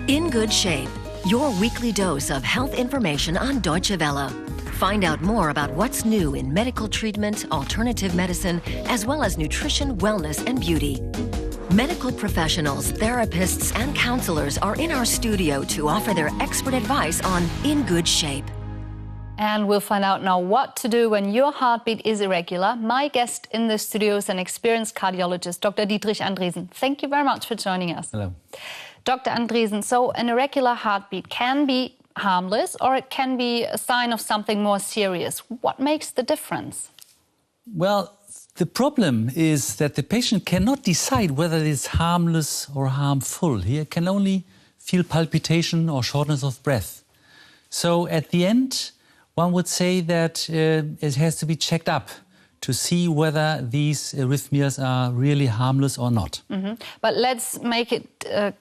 In Good Shape, your weekly dose of health information on Deutsche Welle. Find out more about what's new in medical treatment, alternative medicine, as well as nutrition, wellness, and beauty. Medical professionals, therapists, and counselors are in our studio to offer their expert advice on In Good Shape. And we'll find out now what to do when your heartbeat is irregular. My guest in the studio is an experienced cardiologist, Dr. Dietrich Andresen. Thank you very much for joining us. Hello. Dr. Andresen, so an irregular heartbeat can be harmless or it can be a sign of something more serious. What makes the difference? Well, the problem is that the patient cannot decide whether it is harmless or harmful. He can only feel palpitation or shortness of breath. So at the end, one would say that it has to be checked up to see whether these arrhythmias are really harmless or not. But let's make it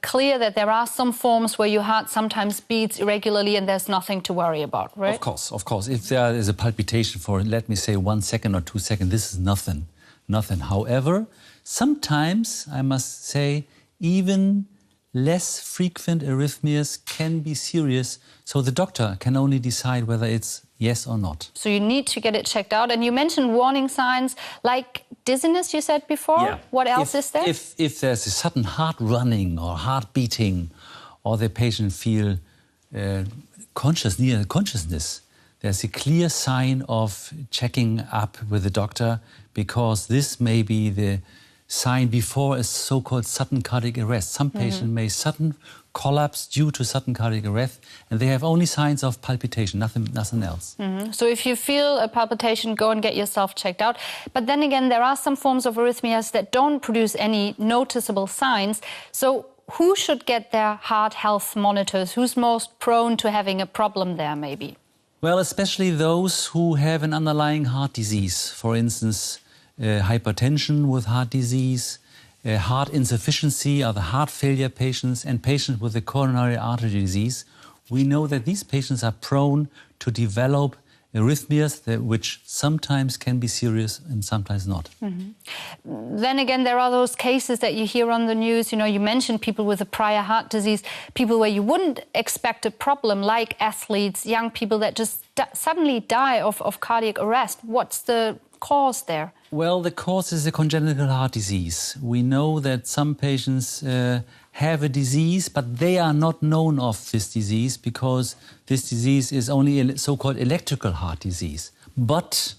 clear that there are some forms where your heart sometimes beats irregularly and there's nothing to worry about, right? Of course. If there is a palpitation for, let me say, 1 second or 2 seconds, this is nothing. However, sometimes, I must say, even less frequent arrhythmias can be serious, so the doctor can only decide whether it's yes or not. So you need to get it checked out. And you mentioned warning signs like dizziness, you said before. Yeah. What else is there? If there's a sudden heart running or heart beating, or the patient feel near consciousness, there's a clear sign of checking up with the doctor, because this may be the sign before a so-called sudden cardiac arrest. Some patients may sudden collapse due to sudden cardiac arrest, and they have only signs of palpitation, nothing else. So if you feel a palpitation, go and get yourself checked out. But then again, there are some forms of arrhythmias that don't produce any noticeable signs. So who should get their heart health monitors? Who's most prone to having a problem there, maybe? Well, especially those who have an underlying heart disease. For instance, hypertension with heart disease, heart insufficiency are the heart failure patients, and patients with a coronary artery disease. We know that these patients are prone to develop arrhythmias which sometimes can be serious and sometimes not. Then again, there are those cases that you hear on the news. You know, you mentioned people with a prior heart disease, people where you wouldn't expect a problem, like athletes, young people that just suddenly die of cardiac arrest. What's the cause there? Well, the cause is a congenital heart disease. We know that some patients have a disease, but they are not known of this disease because this disease is only a so-called electrical heart disease. But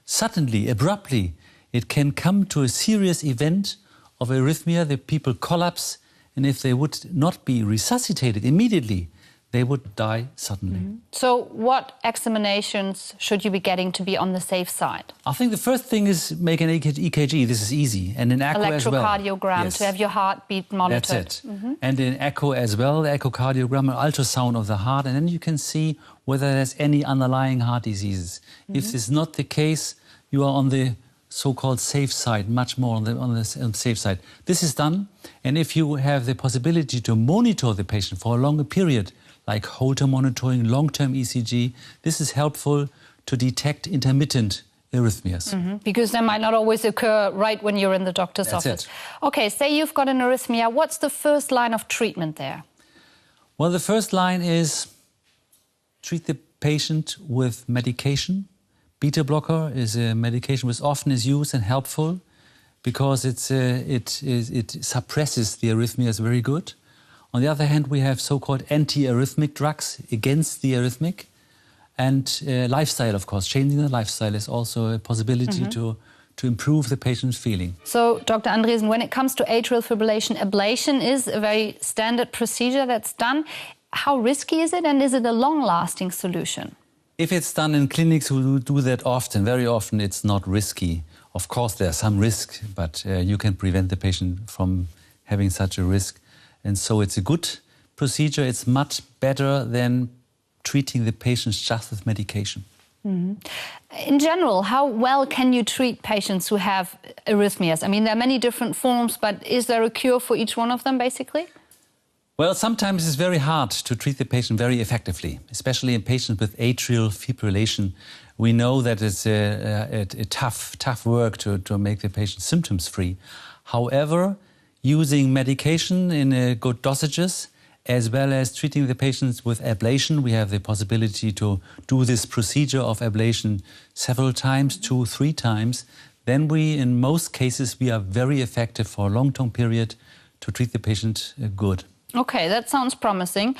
suddenly, abruptly, it can come to a serious event of arrhythmia. The people collapse, and if they would not be resuscitated immediately, they would die suddenly. So what examinations should you be getting to be on the safe side? I think the first thing is make an EKG. This is easy. And an echo as well. Electrocardiogram, yes, to have your heartbeat monitored. That's it. And an echo as well, the echocardiogram, an ultrasound of the heart. And then you can see whether there's any underlying heart diseases. If this is not the case, you are on the so-called safe side, much more on the safe side. This is done. And if you have the possibility to monitor the patient for a longer period, like Holter monitoring, long-term ECG, this is helpful to detect intermittent arrhythmias. Because they might not always occur right when you're in the doctor's office. Okay, say you've got an arrhythmia. What's the first line of treatment there? Well, the first line is treat the patient with medication. Beta blocker is a medication which often is used and helpful because it suppresses the arrhythmias very good. On the other hand, we have so-called anti-arrhythmic drugs against the arrhythmic. And lifestyle, of course. Changing the lifestyle is also a possibility to improve the patient's feeling. So, Dr. Andresen, when it comes to atrial fibrillation, ablation is a very standard procedure that's done. How risky is it, and is it a long-lasting solution? If it's done in clinics who do that often, very often, it's not risky. Of course, there's some risk, but you can prevent the patient from having such a risk. And so it's a good procedure. It's much better than treating the patients just with medication. In general, how well can you treat patients who have arrhythmias? I mean, there are many different forms, but is there a cure for each one of them, basically? Well, sometimes it's very hard to treat the patient very effectively, especially in patients with atrial fibrillation. We know that it's a tough work to make the patient symptoms-free. However, using medication in good dosages as well as treating the patients with ablation. We have the possibility to do this procedure of ablation several times, 2-3 times. Then in most cases, we are very effective for a long-term period to treat the patient good. Okay, that sounds promising.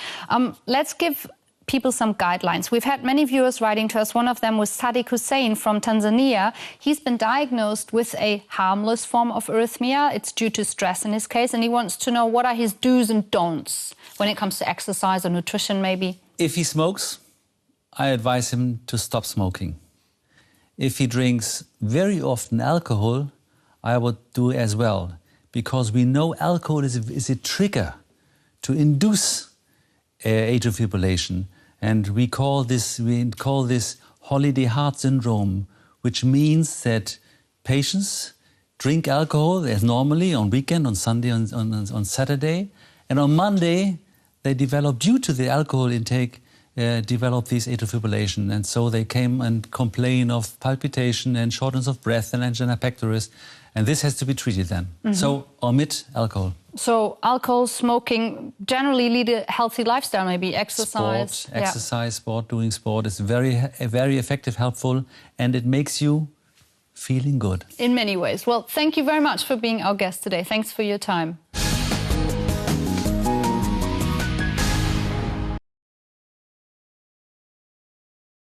Let's give people some guidelines. We've had many viewers writing to us. One of them was Sadiq Hussein from Tanzania. He's been diagnosed with a harmless form of arrhythmia. It's due to stress in his case, and he wants to know what are his do's and don'ts when it comes to exercise or nutrition, maybe. If he smokes, I advise him to stop smoking. If he drinks very often alcohol, I would do as well, because we know alcohol is a trigger to induce atrial fibrillation, and we call this holiday heart syndrome, which means that patients drink alcohol as normally on weekend, on Sunday, on Saturday, and on Monday they develop, due to the alcohol intake, develop this atrial fibrillation, and so they came and complain of palpitation and shortness of breath and angina pectoris, and this has to be treated then. So omit alcohol. So alcohol, smoking, generally lead a healthy lifestyle, maybe exercise. Sport, exercise, sport, doing sport is very effective, helpful, and it makes you feeling good. In many ways. Well, thank you very much for being our guest today. Thanks for your time.